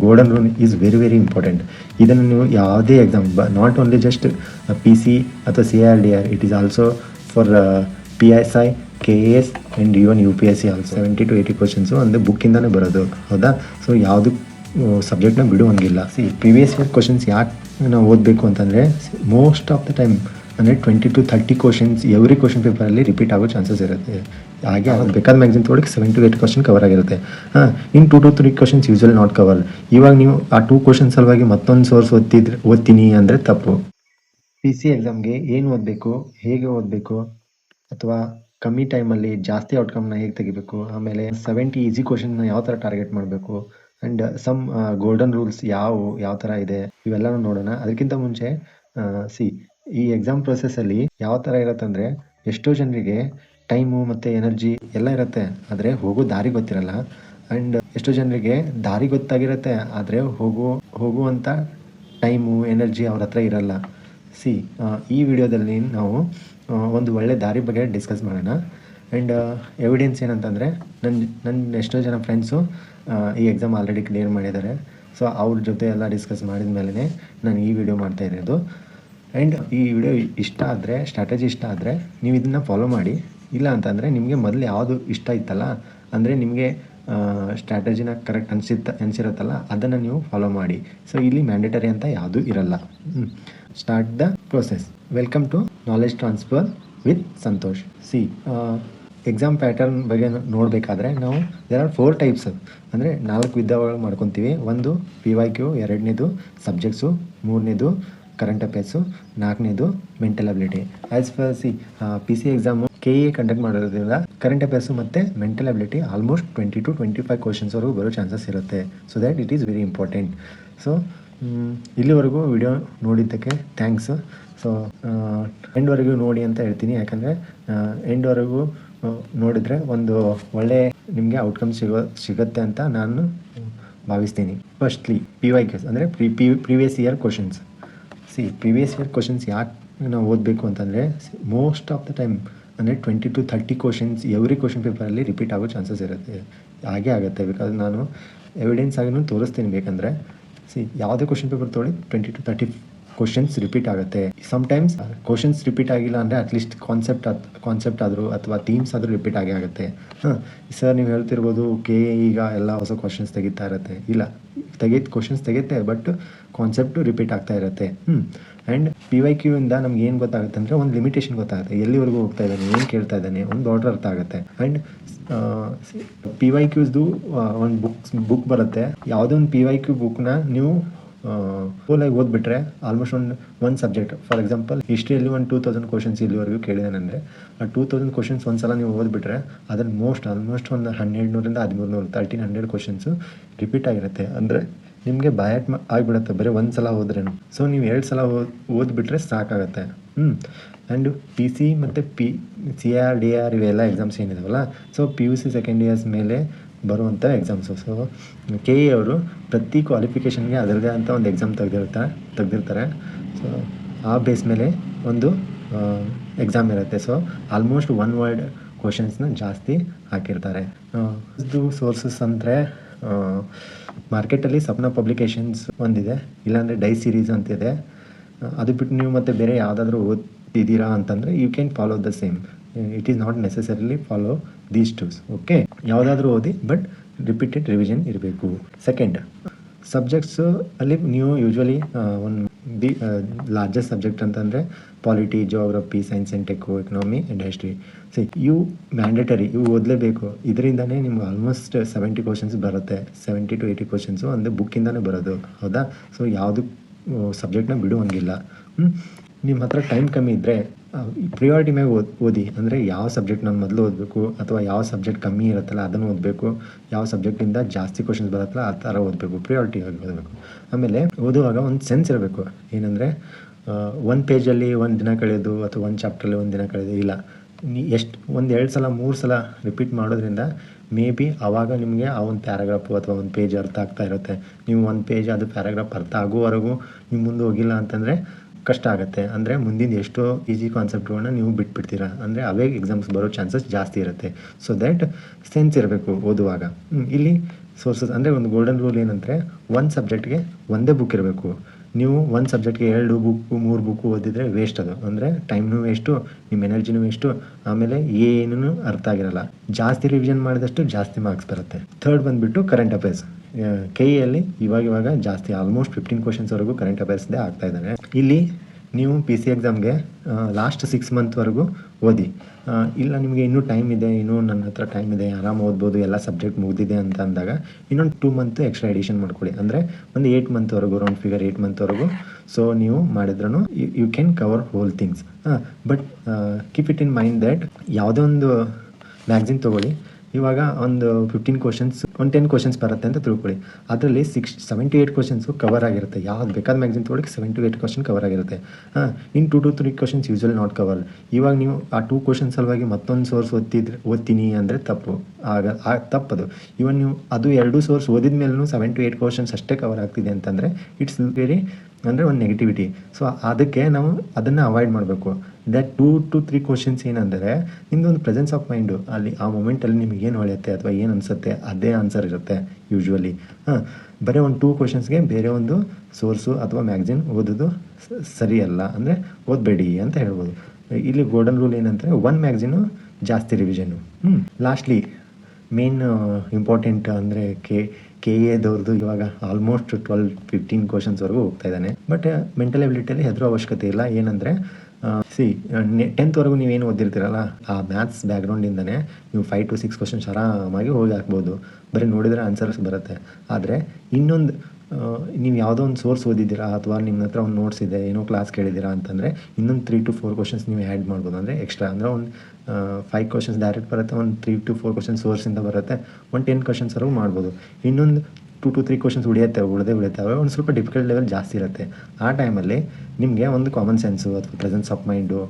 Golden rule is very very important. ಇದನ್ನು ನೀವು ಯಾವುದೇ exam, not only just PC ಅಥವಾ CRDR, it is also for PSI, KAS and even UPSC also. 70 to 80 questions ಅಂದರೆ ಬುಕ್ಕಿಂದನೇ ಬರೋದು, ಹೌದಾ? So ಯಾವುದು ಸಬ್ಜೆಕ್ಟ್ನ ಬಿಡುವಂಗಿಲ್ಲ. Previous year questions ಯಾಕೆ ನಾವು ಓದಬೇಕು ಅಂತಂದರೆ, ಮೋಸ್ಟ್ ಆಫ್ ದ ಟೈಮ್ ಅಂದರೆ 20 to 30 ಕ್ವಶನ್ಸ್ ಎವ್ರಿ ಕ್ವಶನ್ ಪೇಪರಲ್ಲಿ ರಿಪೀಟ್ ಆಗೋ ಚಾನ್ಸಸ್ ಇರುತ್ತೆ. ಹಾಗೆ ಅವ್ರು ಬೇಕಾದ ಮ್ಯಾಗ್ಝಿನ್ ತೊಗೊಳಕ್ಕೆ 7 to 8 ಕ್ವಶನ್ ಕವರ್ ಆಗಿರುತ್ತೆ. ಇನ್ನು 2 to 3 questions usual not cover. ಇವಾಗ ನೀವು ಆ 2 ಕ್ವಶನ್ ಸಲುವಾಗಿ ಮತ್ತೊಂದು ಸೋರ್ಸ್ ಓದ್ತೀನಿ ಅಂದರೆ ತಪ್ಪು. PC ಎಕ್ಸಾಮ್ಗೆ ಏನು ಓದಬೇಕು, ಹೇಗೆ ಓದಬೇಕು, ಅಥವಾ ಕಮ್ಮಿ ಟೈಮಲ್ಲಿ ಜಾಸ್ತಿ ಔಟ್ಕಮ್ನ ಹೇಗೆ ತೆಗಿಬೇಕು, ಆಮೇಲೆ 70 ಈಸಿ ಕ್ವಶನ್ನ ಯಾವ ಥರ ಟಾರ್ಗೆಟ್ ಮಾಡಬೇಕು, ಆ್ಯಂಡ್ ಸಮ್ ಗೋಲ್ಡನ್ ರೂಲ್ಸ್ ಯಾವ ಥರ ಇದೆ, ಇವೆಲ್ಲನೂ ನೋಡೋಣ. ಅದಕ್ಕಿಂತ ಮುಂಚೆ ಈ ಎಕ್ಸಾಮ್ ಪ್ರೊಸೆಸ್ಸಲ್ಲಿ ಯಾವ ಥರ ಇರುತ್ತೆ ಅಂದರೆ, ಎಷ್ಟೋ ಜನರಿಗೆ ಟೈಮು ಮತ್ತು ಎನರ್ಜಿ ಎಲ್ಲ ಇರುತ್ತೆ, ಆದರೆ ಹೋಗೋ ದಾರಿ ಗೊತ್ತಿರಲ್ಲ. ಆ್ಯಂಡ್ ಎಷ್ಟೋ ಜನರಿಗೆ ದಾರಿ ಗೊತ್ತಾಗಿರುತ್ತೆ, ಆದರೆ ಹೋಗುವಂಥ ಟೈಮು ಎನರ್ಜಿ ಅವ್ರ ಹತ್ರ ಇರಲ್ಲ. ಈ ವಿಡಿಯೋದಲ್ಲಿ ನಾವು ಒಂದು ಒಳ್ಳೆ ದಾರಿ ಬಗ್ಗೆ ಡಿಸ್ಕಸ್ ಮಾಡೋಣ. ಆ್ಯಂಡ್ ಎವಿಡೆನ್ಸ್ ಏನಂತಂದರೆ, ನನ್ನ ಎಷ್ಟೋ ಜನ ಫ್ರೆಂಡ್ಸು ಈ ಎಕ್ಸಾಮ್ ಆಲ್ರೆಡಿ ಕ್ಲಿಯರ್ ಮಾಡಿದ್ದಾರೆ. ಸೊ ಅವ್ರ ಜೊತೆ ಎಲ್ಲ ಡಿಸ್ಕಸ್ ಮಾಡಿದ ಮೇಲೆ ನಾನು ಈ ವಿಡಿಯೋ ಮಾಡ್ತಾಯಿರೋದು. ಆ್ಯಂಡ್ ಈ ವಿಡಿಯೋ ಇಷ್ಟ ಆದರೆ, ಸ್ಟ್ರಾಟಜಿ ಇಷ್ಟ ಆದರೆ ನೀವು ಇದನ್ನು ಫಾಲೋ ಮಾಡಿ. ಇಲ್ಲ ಅಂತಂದರೆ ನಿಮಗೆ ಮೊದಲು ಯಾವುದು ಇಷ್ಟ ಇತ್ತಲ್ಲ, ಅಂದರೆ ನಿಮಗೆ ಸ್ಟ್ರಾಟಜಿನ ಕರೆಕ್ಟ್ ಅನಿಸಿರುತ್ತಲ್ಲ, ಅದನ್ನು ನೀವು ಫಾಲೋ ಮಾಡಿ. ಸೊ ಇಲ್ಲಿ ಮ್ಯಾಂಡೇಟರಿ ಅಂತ ಯಾವುದೂ ಇರಲ್ಲ. Start the process. Welcome to knowledge transfer with Santosh. Exam pattern ಬಗ್ಗೆ ನೋಡಬೇಕಾದ್ರೆ ನಾವು ದೇರ್ ಆರ್ 4 ಟೈಪ್ಸ್, ಅಂದರೆ 4 ವಿಧಗಳು ಮಾಡ್ಕೊತೀವಿ. ಒಂದು PYQ, ಎರಡನೇದು ಸಬ್ಜೆಕ್ಟ್ಸು, ಮೂರನೇದು ಕರೆಂಟ್ ಅಫೇರ್ಸು, ನಾಲ್ಕನೇದು mental ability. As per PC exam KA conduct ಮಾಡೋದ್ರಿಂದ ಕರೆಂಟ್ ಅಫೇರ್ಸು ಮತ್ತು ಮೆಂಟಲ್ ಅಬಿಲಿಟಿ ಆಲ್ಮೋಸ್ಟ್ 20 to 25 ಕ್ವಶನ್ಸ್ವರೆಗೂ ಬರೋ ಚಾನ್ಸಸ್ ಇರುತ್ತೆ. So that it is very important. So ಇಲ್ಲಿವರೆಗೂ ವಿಡಿಯೋ ನೋಡಿದ್ದಕ್ಕೆ ಥ್ಯಾಂಕ್ಸ್. ಸೊ ಎಂಡ್ವರೆಗೂ ನೋಡಿ ಅಂತ ಹೇಳ್ತೀನಿ, ಯಾಕಂದರೆ ಎಂಡ್ವರೆಗೂ ನೋಡಿದರೆ ಒಂದು ಒಳ್ಳೆ ನಿಮಗೆ ಔಟ್ಕಮ್ ಸಿಗುತ್ತೆ ಅಂತ ನಾನು ಭಾವಿಸ್ತೀನಿ. ಫಸ್ಟ್ಲಿ PYQs ಅಂದರೆ previous year questions. Previous year questions ಯಾಕೆ ನಾವು ಓದಬೇಕು ಅಂತಂದರೆ, ಮೋಸ್ಟ್ ಆಫ್ ದ ಟೈಮ್ ಅಂದರೆ 20 to 30 ಕ್ವಶನ್ಸ್ ಎವ್ರಿ ಕ್ವಶನ್ ಪೇಪರಲ್ಲಿ ರಿಪೀಟ್ ಆಗೋ ಚಾನ್ಸಸ್ ಇರುತ್ತೆ. ಹಾಗೆ ಆಗುತ್ತೆ, ಬಿಕಾಸ್ ನಾನು ಎವಿಡೆನ್ಸ್ ಆಗಿನೂ ತೋರಿಸ್ತೀನಿ. ಬೇಕಂದರೆ ಯಾವುದೇ ಕ್ವಶನ್ ಪೇಪರ್ ತೊಗೊಳ್ಳಿ, 20 to 30 ಕ್ವಶನ್ಸ್ ರಿಪೀಟ್ ಆಗುತ್ತೆ. ಸಮ್ಟೈಮ್ಸ್ ಕ್ವಶನ್ಸ್ ರಿಪೀಟ್ ಆಗಿಲ್ಲ ಅಂದರೆ ಅಟ್ಲೀಸ್ಟ್ ಕಾನ್ಸೆಪ್ಟ್ ಆದರೂ ಅಥವಾ ಥೀಮ್ಸ್ ಆದರೂ ರಿಪೀಟ್ ಆಗೇ ಆಗುತ್ತೆ. ಸರ್ ನೀವು ಹೇಳ್ತಿರ್ಬೋದು ಈಗ ಎಲ್ಲ ಹೊಸ ಕ್ವಶನ್ಸ್ ತೆಗಿತಾ ಇರುತ್ತೆ. ಇಲ್ಲ, ಕ್ವಶನ್ಸ್ ತೆಗೆಯುತ್ತೆ, ಬಟ್ ಕಾನ್ಸೆಪ್ಟು ರಿಪೀಟ್ ಆಗ್ತಾ ಇರುತ್ತೆ. ಆ್ಯಂಡ್ PYQ ಇಂದ ನಮ್ಗೆ ಏನು ಗೊತ್ತಾಗುತ್ತೆ ಅಂದರೆ, ಒಂದು ಲಿಮಿಟೇಷನ್ ಗೊತ್ತಾಗುತ್ತೆ, ಎಲ್ಲಿವರೆಗೂ ಹೋಗ್ತಾ ಇದ್ದಾನೆ, ಏನು ಕೇಳ್ತಾ ಇದ್ದಾನೆ, ಒಂದು ಬಾರ್ಡರ್ ಅರ್ಥ ಆಗುತ್ತೆ. ಆ್ಯಂಡ್ PYQಸ್ದು ಒಂದು ಬುಕ್ ಬರುತ್ತೆ. ಯಾವುದೋ ಒಂದು PYQ ಬುಕ್ನ ನೀವು ಫುಲ್ಲಾಗಿ ಓದ್ಬಿಟ್ರೆ ಆಲ್ಮೋಸ್ಟ್ ಒಂದು ಸಬ್ಜೆಕ್ಟ್, ಫಾರ್ ಎಕ್ಸಾಂಪಲ್ ಹಿಸ್ಟ್ರಿಯಲ್ಲಿ ಒಂದು 2000 ಕ್ವಶನ್ಸ್ ಇಲ್ಲಿವರೆಗೂ ಕೇಳಿದಾನೆಂದರೆ, ಆ 2000 ಕ್ವಶನ್ಸ್ ಒಂದು ಸಲ ನೀವು ಓದ್ಬಿಟ್ರೆ ಅದನ್ನು ಆಲ್ಮೋಸ್ಟ್ ಒಂದು 1200 to 1300 1300 ಕ್ವಶನ್ಸು ರಿಪೀಟ್ ಆಗಿರುತ್ತೆ. ಅಂದರೆ ನಿಮಗೆ ಬಯಾಟ್ ಆಗಿಬಿಡುತ್ತೆ ಬರೀ ಒಂದು ಸಲ ಹೋದ್ರೇನು. ಸೊ ನೀವು 2 ಸಲ ಓದ್ಬಿಟ್ರೆ ಸಾಕಾಗತ್ತೆ. ಆ್ಯಂಡ್ PC ಮತ್ತು CRDR ಇವೆಲ್ಲ ಎಕ್ಸಾಮ್ಸ್ ಏನಿದಾವಲ್ಲ, ಸೊ PUC ಸೆಕೆಂಡ್ ಇಯರ್ಸ್ ಮೇಲೆ ಬರುವಂಥ ಎಕ್ಸಾಮ್ಸು. ಸೊ KA ಅವರು ಪ್ರತಿ ಕ್ವಾಲಿಫಿಕೇಷನ್ಗೆ ಅದರದೇ ಅಂತ ಒಂದು ಎಕ್ಸಾಮ್ ತೆಗೆದಿರ್ತಾರೆ. ಸೊ ಆ ಬೇಸ್ ಮೇಲೆ ಒಂದು ಎಕ್ಸಾಮ್ ಇರುತ್ತೆ. ಸೊ ಆಲ್ಮೋಸ್ಟ್ 1 ವರ್ಡ್ ಕ್ವಶನ್ಸ್ನ ಜಾಸ್ತಿ ಹಾಕಿರ್ತಾರೆ. ಇದು ಸೋರ್ಸಸ್ ಅಂದರೆ ಮಾರ್ಕೆಟಲ್ಲಿ ಸಪ್ನ ಪಬ್ಲಿಕೇಶನ್ಸ್ ಒಂದಿದೆ, ಇಲ್ಲಾಂದರೆ ಡೈ ಸೀರೀಸ್ ಅಂತಿದೆ. ಅದು ಬಿಟ್ಟು ನೀವು ಮತ್ತೆ ಬೇರೆ ಯಾವುದಾದ್ರೂ ಓದ್ತಿದ್ದೀರಾ ಅಂತಂದರೆ you can follow the same. It is not necessarily follow these twos. Okay, ಯಾವುದಾದ್ರೂ ಓದಿ, ಬಟ್ ರಿಪೀಟೆಡ್ ರಿವಿಷನ್ ಇರಬೇಕು. ಸೆಕೆಂಡ್, ಸಬ್ಜೆಕ್ಟ್ಸು ಅಲ್ಲಿ ನೀವು ಯೂಶ್ವಲಿ ಒಂದು ಲಾರ್ಜೆಸ್ಟ್ ಸಬ್ಜೆಕ್ಟ್ ಅಂತಂದರೆ polity, geography, science and tech, economy and history. ಇವು ಮ್ಯಾಂಡೇಟರಿ, ಇವು ಓದಲೇಬೇಕು. ಇದರಿಂದನೇ ನಿಮ್ಗೆ ಆಲ್ಮೋಸ್ಟ್ 70 ಕ್ವಶನ್ಸ್ ಬರುತ್ತೆ. 70 to 80 ಕ್ವಶನ್ಸು ಅಂದರೆ ಬುಕ್ಕಿಂದನೇ ಬರೋದು, ಹೌದಾ? ಸೊ ಯಾವುದು ಸಬ್ಜೆಕ್ಟ್ನ ಬಿಡುವಂಗಿಲ್ಲ. ನಿಮ್ಮ ಹತ್ರ ಟೈಮ್ ಕಮ್ಮಿ ಇದ್ದರೆ ಪ್ರಿಯಾರಿಟಿ ಮೇಲೆ ಓದಿ. ಅಂದರೆ ಯಾವ ಸಬ್ಜೆಕ್ಟ್ ನಾನು ಮೊದಲು ಓದಬೇಕು, ಅಥವಾ ಯಾವ ಸಬ್ಜೆಕ್ಟ್ ಕಮ್ಮಿ ಇರುತ್ತಲ್ಲ ಅದನ್ನು ಓದಬೇಕು, ಯಾವ ಸಬ್ಜೆಕ್ಟಿಂದ ಜಾಸ್ತಿ ಕ್ವಶನ್ಸ್ ಬರುತ್ತಲ್ಲ ಆ ಥರ ಓದಬೇಕು, ಪ್ರಿಯಾರಿಟಿ ಆಗಿ ಓದಬೇಕು. ಆಮೇಲೆ ಓದುವಾಗ ಒಂದು ಸೆನ್ಸ್ ಇರಬೇಕು. ಏನಂದರೆ ಒಂದು ಪೇಜಲ್ಲಿ ಒಂದು ದಿನ ಕಳೆಯೋದು ಅಥವಾ ಒಂದು ಚಾಪ್ಟ್ರಲ್ಲಿ ಒಂದು ದಿನ ಕಳೆಯೋದು ಇಲ್ಲ. ಒಂದು 2 ಸಲ 3 ಸಲ ರಿಪೀಟ್ ಮಾಡೋದ್ರಿಂದ ಮೇ ಬಿ ಆವಾಗ ನಿಮಗೆ ಆ ಒಂದು ಪ್ಯಾರಾಗ್ರಾಫು ಅಥವಾ ಒಂದು ಪೇಜ್ ಅರ್ಥ ಆಗ್ತಾ ಇರುತ್ತೆ. ನೀವು ಒಂದು ಪೇಜ್ ಅದು ಪ್ಯಾರಾಗ್ರಾಫ್ ಅರ್ಥ ಆಗೋವರೆಗೂ ನೀವು ಮುಂದೆ ಹೋಗಿಲ್ಲ ಅಂತಂದರೆ ಕಷ್ಟ ಆಗುತ್ತೆ. ಅಂದರೆ ಮುಂದಿನ ಎಷ್ಟೋ ಈಸಿ ಕಾನ್ಸೆಪ್ಟ್ಗಳನ್ನ ನೀವು ಬಿಟ್ಬಿಡ್ತೀರಾ. ಅಂದರೆ ಅವೇ ಎಕ್ಸಾಮ್ಸ್ ಬರೋ ಚಾನ್ಸಸ್ ಜಾಸ್ತಿ ಇರುತ್ತೆ. ಸೊ ದ್ಯಾಟ್ ಸೆನ್ಸ್ ಇರಬೇಕು ಓದುವಾಗ. ಇಲ್ಲಿ ಸೋರ್ಸಸ್ ಅಂದರೆ ಒಂದು ಗೋಲ್ಡನ್ ರೂಲ್ ಏನಂದರೆ ಒಂದು ಸಬ್ಜೆಕ್ಟ್ಗೆ ಒಂದೇ ಬುಕ್ ಇರಬೇಕು. ನೀವು ಒಂದು ಸಬ್ಜೆಕ್ಟ್ಗೆ 2 ಬುಕ್ಕು 3 ಬುಕ್ಕು ಓದಿದರೆ ವೇಸ್ಟ್ ಅದು. ಅಂದರೆ ಟೈಮ್ನೂ ವೇಸ್ಟು, ನಿಮ್ಮ ಎನರ್ಜಿನೂ ವೇಸ್ಟು, ಆಮೇಲೆ ಏನೂ ಅರ್ಥ ಆಗಿರಲ್ಲ. ಜಾಸ್ತಿ ರಿವಿಷನ್ ಮಾಡಿದಷ್ಟು ಜಾಸ್ತಿ ಮಾರ್ಕ್ಸ್ ಬರುತ್ತೆ. ಥರ್ಡ್ ಬಂದುಬಿಟ್ಟು ಕರೆಂಟ್ ಅಫೇರ್ಸ್. ಕೆ ಎಲ್ಲಿ ಇವಾಗ ಜಾಸ್ತಿ ಆಲ್ಮೋಸ್ಟ್ 15 ಕ್ವಶನ್ಸ್ವರೆಗೂ ಕರೆಂಟ್ ಅಫೇರ್ಸ್ದೇ ಆಗ್ತಾ ಇದ್ದಾನೆ. ಇಲ್ಲಿ ನೀವು ಪಿ ಸಿ ಎಕ್ಸಾಮ್ಗೆ ಲಾಸ್ಟ್ 6 ಮಂತ್ವರೆಗೂ ಓದಿ. ಇಲ್ಲ ನಿಮಗೆ ಇನ್ನೂ ಟೈಮ್ ಇದೆ, ಇನ್ನೂ ನನ್ನ ಹತ್ರ ಟೈಮ್ ಇದೆ, ಆರಾಮ ಓದ್ಬೋದು, ಎಲ್ಲ ಸಬ್ಜೆಕ್ಟ್ ಮುಗಿದಿದೆ ಅಂತ ಅಂದಾಗ ಇನ್ನೊಂದು 2 ಮಂತ್ ಎಕ್ಸ್ಟ್ರಾ ಎಡಿಷನ್ ಮಾಡ್ಕೊಳ್ಳಿ. ಅಂದರೆ ಒಂದು 8 ಮಂತ್ವರೆಗೂ, ರೌಂಡ್ ಫಿಗರ್ 8 ಮಂತ್ವರೆಗೂ ಸೊ ನೀವು ಮಾಡಿದ್ರೂ you can cover whole things. But keep it in mind that ಯಾವುದೇ ಒಂದು ಮ್ಯಾಗ್ಝಿನ್ ತೊಗೊಳ್ಳಿ, ಇವಾಗ ಒಂದು 15 ಕ್ವಶನ್ಸ್, ಒಂದು 10 ಕ್ವಶನ್ಸ್ ಬರುತ್ತೆ ಅಂತ ತಿಳ್ಕೊಳ್ಳಿ. ಅದರಲ್ಲಿ 7 to 8 ಕ್ವಶನ್ಸು ಕವರ್ ಆಗಿರುತ್ತೆ. ಯಾವ್ದು ಬೇಕಾದ ಮ್ಯಾಗ್ಝಿನ್ ತೊಗೊಳ್ಳಿ 7 to 8 ಕ್ವಶನ್ ಕವರ್ ಆಗಿರುತ್ತೆ. ಇನ್ನು 2 to 3 questions usual not cover. ಇವಾಗ ನೀವು ಆ 2 ಕ್ವಶನ್ಸ್ ಸಲುವಾಗಿ ಮತ್ತೊಂದು ಸೋರ್ಸ್ ಓದ್ತೀನಿ ಅಂದರೆ ತಪ್ಪು. ತಪ್ಪದು. ಇವನ್ ನೀವು ಅದು 2 ಸೋರ್ಸ್ ಓದಿದ ಮೇಲೂ 7 to 8 ಕ್ವಶನ್ಸ್ ಅಷ್ಟೇ ಕವರ್ ಆಗ್ತಿದೆ ಅಂತಂದರೆ ಇಟ್ಸ್ ವೆರಿ ಅಂದರೆ ಒಂದು ನೆಗೆಟಿವಿಟಿ. ಸೊ ಅದಕ್ಕೆ ನಾವು ಅದನ್ನು ಅವಾಯ್ಡ್ ಮಾಡಬೇಕು. ದ್ಯಾಟ್ 2 to 3 ಕ್ವಶನ್ಸ್ ಏನಂದರೆ ನಿಮ್ಮದು ಒಂದು ಪ್ರೆಸೆನ್ಸ್ ಆಫ್ ಮೈಂಡು, ಅಲ್ಲಿ ಆ ಮೂಮೆಂಟಲ್ಲಿ ನಿಮಗೆ ಏನು ಹೊಳೆಯುತ್ತೆ ಅಥವಾ ಏನು ಅನಿಸುತ್ತೆ ಅದೇ ಆನ್ಸರ್ ಇರುತ್ತೆ ಯೂಶ್ವಲಿ. ಬರೀ ಒಂದು 2 ಕ್ವಶನ್ಸ್ಗೆ ಬೇರೆ ಒಂದು ಸೋರ್ಸು ಅಥವಾ ಮ್ಯಾಗ್ಝಿನ್ ಓದೋದು ಸರಿಯಲ್ಲ, ಅಂದರೆ ಓದಬೇಡಿ ಅಂತ ಹೇಳ್ಬೋದು. ಇಲ್ಲಿ ಗೋಲ್ಡನ್ ರೂಲ್ ಏನಂದರೆ ಒಂದು ಮ್ಯಾಗ್ಝಿನು ಜಾಸ್ತಿ ರಿವಿಷನ್ನು. ಲಾಸ್ಟ್ಲಿ ಮೇನ್ ಇಂಪಾರ್ಟೆಂಟ್ ಅಂದರೆ ಕೆ ಎದವ್ರದ್ದು ಇವಾಗ ಆಲ್ಮೋಸ್ಟ್ 12-15 ಕ್ವಶನ್ಸ್ವರೆಗೂ ಹೋಗ್ತಾ ಇದ್ದಾನೆ. ಬಟ್ ಮೆಂಟಲ್ ಎಬಿಲಿಟಿಯಲ್ಲಿ ಹೆದರೋ ಅವಶ್ಯಕತೆ ಇಲ್ಲ. ಏನಂದರೆ 10th ನೀವೇನು ಓದಿರ್ತೀರಲ್ಲ, ಆ ಮ್ಯಾಥ್ಸ್ ಬ್ಯಾಕ್ಗ್ರೌಂಡಿಂದನೇ ನೀವು 5 to 6 ಕ್ವಶನ್ಸ್ ಆರಾಮಾಗಿ ಹೋಗಿ ಹಾಕ್ಬೋದು. ಬರೀ ನೋಡಿದರೆ ಆನ್ಸರ್ಸ್ ಬರುತ್ತೆ. ಆದರೆ ಇನ್ನೊಂದು ನೀವು ಯಾವುದೋ ಒಂದು ಸೋರ್ಸ್ ಓದಿದ್ದೀರಾ ಅಥವಾ ನಿಮ್ಮ ಹತ್ರ ಒಂದು ನೋಟ್ಸ್ ಇದೆ, ಏನೋ ಕ್ಲಾಸ್ ಕೇಳಿದ್ದೀರಾ ಅಂತಂದರೆ ಇನ್ನೊಂದು 3 to 4 ಕ್ವಶನ್ಸ್ ನೀವು ಆ್ಯಡ್ ಮಾಡ್ಬೋದು. ಅಂದರೆ ಎಕ್ಸ್ಟ್ರಾ ಅಂದರೆ ಒಂದು 5 ಕ್ವಶನ್ಸ್ ಡೈರೆಕ್ಟ್ ಬರುತ್ತೆ, ಒಂದು 3 to 4 ಕ್ವಶನ್ಸ್ ಸೋರ್ಸಿಂದ ಬರುತ್ತೆ, ಒಂದು 10 ಕ್ವಶನ್ಸ್ವರೆಗೂ ಮಾಡ್ಬೋದು. ಇನ್ನೊಂದು 2 to 3 ಕ್ವಶನ್ಸ್ ಉಳಿಯುತ್ತೆ ಅವಾಗ ಒಂದು ಸ್ವಲ್ಪ ಡಿಫಿಕಲ್ಟ್ ಲೆವೆಲ್ ಜಾಸ್ತಿ ಇರುತ್ತೆ. ಆ ಟೈಮಲ್ಲಿ ನಿಮಗೆ ಒಂದು ಕಾಮನ್ ಸೆನ್ಸು ಅಥವಾ ಪ್ರೆಸೆನ್ಸ್ ಆಫ್ ಮೈಂಡು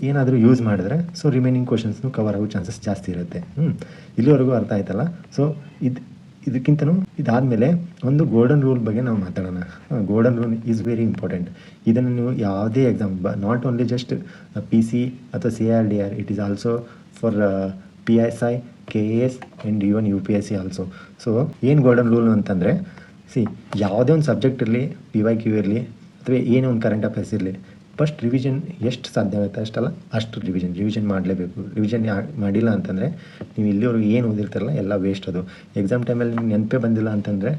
ಏನಾದರೂ ಯೂಸ್ ಮಾಡಿದ್ರೆ ಸೊ ರಿಮೈನಿಂಗ್ ಕ್ವಶನ್ಸ್ನು ಕವರ್ ಆಗೋ ಚಾನ್ಸಸ್ ಜಾಸ್ತಿ ಇರುತ್ತೆ. ಇಲ್ಲಿವರೆಗೂ ಅರ್ಥ ಆಯ್ತಲ್ಲ. ಸೊ ಇದಕ್ಕಿಂತನೂ ಇದಾದಮೇಲೆ ಒಂದು ಗೋಲ್ಡನ್ ರೂಲ್ ಬಗ್ಗೆ ನಾವು ಮಾತಾಡೋಣ. Golden rule is very important. ಇದನ್ನು ನೀವು ಯಾವುದೇ exam, not only just PC ಅಥವಾ CIRDR, it is also for PSI, KS and even UPSC also. So ಏನು ಗೋಲ್ಡನ್ ರೂಲ್ ಅಂತಂದರೆ, ಯಾವುದೇ ಒಂದು ಸಬ್ಜೆಕ್ಟ್ ಇರಲಿ, PYQ ಇರಲಿ ಅಥವಾ ಏನೇ ಒಂದು ಕರೆಂಟ್ ಅಫೇರ್ಸ್ ಇರಲಿ, ಫಸ್ಟ್ ರಿವಿಷನ್ ಎಷ್ಟು ಸಾಧ್ಯ ಆಗುತ್ತೆ ಅಷ್ಟು ರಿವಿಷನ್ ಮಾಡಲೇಬೇಕು. ರಿವಿಷನ್ ಮಾಡಿಲ್ಲ ಅಂತಂದರೆ ನೀವು ಇಲ್ಲಿವರೆಗೂ ಏನು ಓದಿರ್ತಾರಲ್ಲ ಎಲ್ಲ ವೇಸ್ಟ್. ಅದು ಎಕ್ಸಾಮ್ ಟೈಮಲ್ಲಿ ನಿಮ್ಗೆ ನೆನಪೇ ಬಂದಿಲ್ಲ ಅಂತಂದರೆ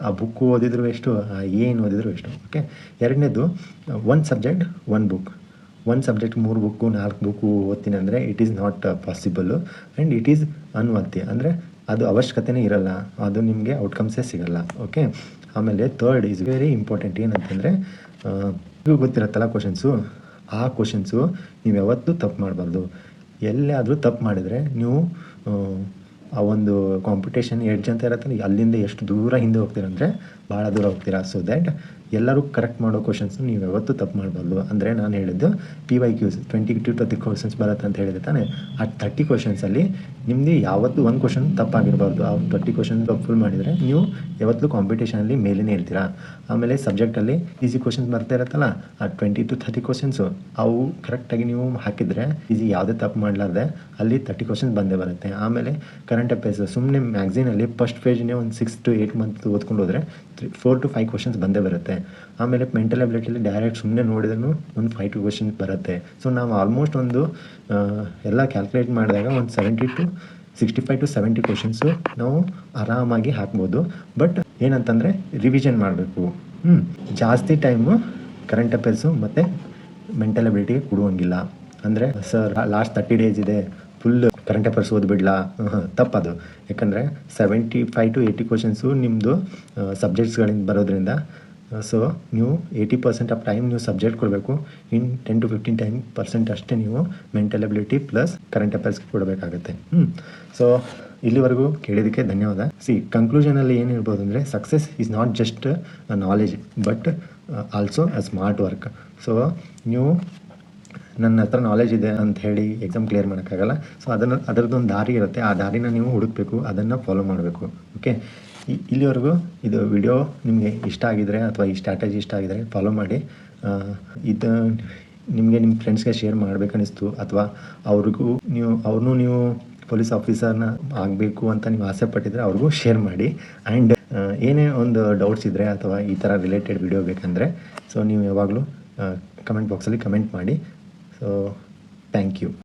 ಆ ಬುಕ್ಕು ಓದಿದ್ರು ವೇಸ್ಟು, ಏನು ಓದಿದ್ರು ವೇಸ್ಟು. ಓಕೆ. ಎರಡನೇದು, ಒಂದು ಸಬ್ಜೆಕ್ಟ್ 1 ಬುಕ್. ಒಂದು ಸಬ್ಜೆಕ್ಟ್ 3 ಬುಕ್ಕು 4 ಬುಕ್ಕು ಓದ್ತೀನಿ ಅಂದರೆ it is not possible and it is unworthy. ಅಂದರೆ ಅದು ಅವಶ್ಯಕತೆಯೇ ಇರಲ್ಲ, ಅದು ನಿಮಗೆ ಔಟ್ಕಮ್ಸೇ ಸಿಗಲ್ಲ. ಓಕೆ. ಆಮೇಲೆ ಥರ್ಡ್ ಈಸ್ ವೆರಿ ಇಂಪಾರ್ಟೆಂಟ್. ಏನಂತಂದರೆ ಗೊತ್ತಿರತ್ತಲ್ಲ ಕ್ವಶನ್ಸು, ಆ ಕ್ವಶನ್ಸು ನೀವು ಯಾವತ್ತೂ ತಪ್ಪು ಮಾಡಬಾರ್ದು. ಎಲ್ಲಾದರೂ ತಪ್ಪು ಮಾಡಿದರೆ ನೀವು ಆ ಒಂದು ಕಾಂಪಿಟೇಷನ್ ಎಡ್ಜ್ ಅಂತ ಇರತ್ತಲ್ಲ, ಅಲ್ಲಿಂದ ಎಷ್ಟು ದೂರ ಹಿಂದೆ ಹೋಗ್ತೀರ ಅಂದರೆ ಭಾಳ ದೂರ ಹೋಗ್ತೀರಾ. ಸೊ ದ್ಯಾಟ್ ಎಲ್ಲರೂ ಕರೆಕ್ಟ್ ಮಾಡೋ ಕ್ವಶನ್ಸು ನೀವು ಯಾವತ್ತೂ ತಪ್ಪು ಮಾಡಬಾರ್ದು. ಅಂದರೆ ನಾನು ಹೇಳಿದ್ದು PYQs 20 to 30 ಕ್ವಶನ್ಸ್ ಬರುತ್ತೆ ಅಂತ ಹೇಳಿದೆ ತಾನೇ. ಆ 30 ಕ್ವಶನ್ಸಲ್ಲಿ ನಿಮ್ಮದು ಯಾವತ್ತೂ ಒಂದು ಕ್ವಶನ್ ತಪ್ಪಾಗಿರಬಾರ್ದು. ಆ 30 ಕ್ವಶನ್ ಫುಲ್ ಮಾಡಿದರೆ ನೀವು ಯಾವತ್ತೂ ಕಾಂಪಿಟೇಷನಲ್ಲಿ ಮೇಲೇ ಇರ್ತೀರಾ. ಆಮೇಲೆ ಸಬ್ಜೆಕ್ಟಲ್ಲಿ ಈಸಿ ಕ್ವಶನ್ಸ್ ಬರ್ತಾ ಇರುತ್ತಲ್ಲ, ಆ 20 to 30 ಕ್ವಶನ್ಸು ಅವು ಕರೆಕ್ಟಾಗಿ ನೀವು ಹಾಕಿದರೆ ಈಸಿ, ಯಾವುದೇ ತಪ್ಪು ಮಾಡಲಾರ್ದೆ ಅಲ್ಲಿ 30 ಕ್ವಶನ್ಸ್ ಬಂದೇ ಬರುತ್ತೆ. ಆಮೇಲೆ ಕರೆಂಟ್ ಅಫೇರ್ಸ್ ಸುಮ್ಮನೆ ಮ್ಯಾಗ್ಝಿನಲ್ಲಿ ಫಸ್ಟ್ ಪೇಜ್ನೇ ಒಂದು 6 to 8 ಮಂತ್ ಓದ್ಕೊಂಡು ಹೋದರೆ 4 to 5 ಕ್ವಶನ್ಸ್ ಬಂದೇ ಬರುತ್ತೆ. ಆಮೇಲೆ ಮೆಂಟಲ್ ಎಬಿಲಿಟಿಯಲ್ಲಿ ಡೈರೆಕ್ಟ್ ಸುಮ್ಮನೆ ನೋಡಿದ್ರೂ ಒಂದು 5 to 2 ಕ್ವಶನ್ಸ್ ಬರುತ್ತೆ. ಸೊ ನಾವು ಆಲ್ಮೋಸ್ಟ್ ಒಂದು ಎಲ್ಲ ಕ್ಯಾಲ್ಕುಲೇಟ್ ಮಾಡಿದಾಗ ಒಂದು 65 to 70 ಕ್ವಶನ್ಸು ನಾವು ಆರಾಮಾಗಿ ಹಾಕ್ಬೋದು. ಬಟ್ ಏನಂತಂದರೆ ರಿವಿಷನ್ ಮಾಡಬೇಕು. ಜಾಸ್ತಿ ಟೈಮು ಕರೆಂಟ್ ಅಫೇರ್ಸು ಮತ್ತು ಮೆಂಟಲ್ ಎಬಿಲಿಟಿಗೆ ಕೊಡುವಂಗಿಲ್ಲ. ಅಂದರೆ ಸರ್ ಲಾಸ್ಟ್ 30 days ಇದೆ, ಫುಲ್ ಕರೆಂಟ್ ಅಫೇರ್ಸ್ ಓದ್ಬಿಡ್ಲಾ? ತಪ್ಪದು. ಯಾಕಂದರೆ 75 to 80 ಕ್ವಶನ್ಸು ನಿಮ್ಮದು ಸಬ್ಜೆಕ್ಟ್ಸ್ಗಳಿಂದ ಬರೋದ್ರಿಂದ ಸೊ ನೀವು 80% ಆಫ್ ಟೈಮ್ ನೀವು ಸಬ್ಜೆಕ್ಟ್ ಕೊಡಬೇಕು. ಇನ್ 10 to 15% ಅಷ್ಟೇ ನೀವು ಮೆಂಟಲ್ ಎಬಿಲಿಟಿ ಪ್ಲಸ್ ಕರೆಂಟ್ ಅಫೇರ್ಸ್ಗೆ ಕೊಡಬೇಕಾಗತ್ತೆ. ಸೊ ಇಲ್ಲಿವರೆಗೂ ಕೇಳಿದ್ದಕ್ಕೆ ಧನ್ಯವಾದ. ಕನ್ಕ್ಲೂಷನಲ್ಲಿ ಏನು ಹೇಳ್ಬೋದು ಅಂದರೆ, success is not just knowledge but also a smart work. So ನೀವು ನನ್ನ ಹತ್ರ ನಾಲೆಜ್ ಇದೆ ಅಂತ ಹೇಳಿ ಎಕ್ಸಾಮ್ ಕ್ಲಿಯರ್ ಮಾಡೋಕ್ಕಾಗಲ್ಲ. ಸೊ ಅದರದ್ದೊಂದು ದಾರಿ ಇರುತ್ತೆ, ಆ ದಾರಿನ ನೀವು ಹುಡುಕಬೇಕು, ಅದನ್ನು ಫಾಲೋ ಮಾಡಬೇಕು. ಓಕೆ. ಇಲ್ಲಿವರೆಗೂ ಇದು ವಿಡಿಯೋ ನಿಮಗೆ ಇಷ್ಟ ಆಗಿದರೆ ಅಥವಾ ಈ ಸ್ಟ್ರಾಟಜಿ ಇಷ್ಟ ಆಗಿದರೆ ಫಾಲೋ ಮಾಡಿ. ಇದು ನಿಮಗೆ ನಿಮ್ಮ ಫ್ರೆಂಡ್ಸ್ಗೆ ಶೇರ್ ಮಾಡಬೇಕನ್ನಿಸ್ತು ಅಥವಾ ಅವ್ರಿಗೂ ನೀವು ಪೊಲೀಸ್ ಆಫೀಸರ್ನ ಆಗಬೇಕು ಅಂತ ನೀವು ಆಸೆ ಪಟ್ಟಿದ್ರೆ ಅವ್ರಿಗೂ ಶೇರ್ ಮಾಡಿ. ಆ್ಯಂಡ್ ಏನೇ ಒಂದು ಡೌಟ್ಸ್ ಇದ್ದರೆ ಅಥವಾ ಈ ಥರ ರಿಲೇಟೆಡ್ ವಿಡಿಯೋ ಬೇಕಂದರೆ ಸೊ ನೀವು ಯಾವಾಗಲೂ ಕಮೆಂಟ್ ಬಾಕ್ಸಲ್ಲಿ ಕಮೆಂಟ್ ಮಾಡಿ. So thank you.